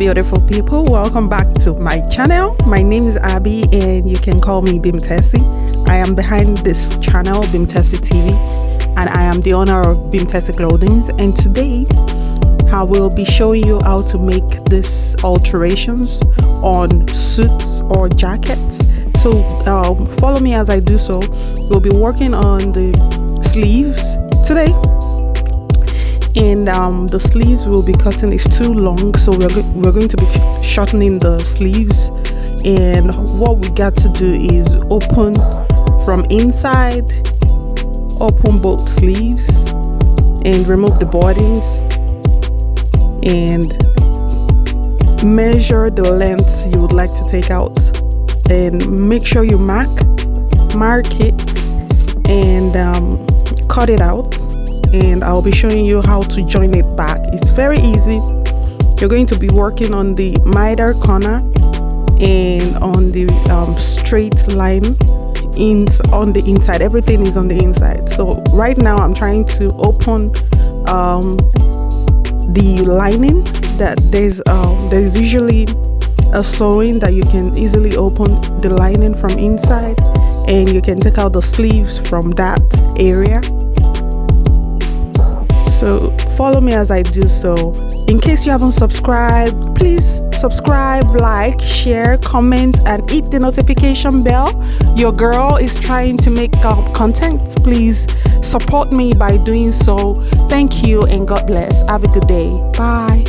beautiful people, welcome back to my channel. My name is Abby and you can call me Bimtessy. I am behind this channel, Bimtessy TV, and I am the owner of Bimtessy Clothing. And today I will be showing you how to make these alterations on suits or jackets. So follow me as I do so. We'll be working on the sleeves today. And the sleeves will be cutting is too long, so we're going to be shortening the sleeves. And what we got to do is open from inside, open both sleeves and remove the boardings and measure the length you would like to take out, and make sure you mark it and cut it out. And I'll be showing you how to join it back. It's very easy. You're going to be working on the miter corner and on the straight line on the inside. Everything is on the inside. So right now I'm trying to open the lining. That there's usually a sewing that you can easily open the lining from inside, and you can take out the sleeves from that area. So follow me as I do so. In case you haven't subscribed, please subscribe, like, share, comment, and hit the notification bell. Your girl is trying to make content. Please support me by doing so. Thank you and God bless. Have a good day. Bye.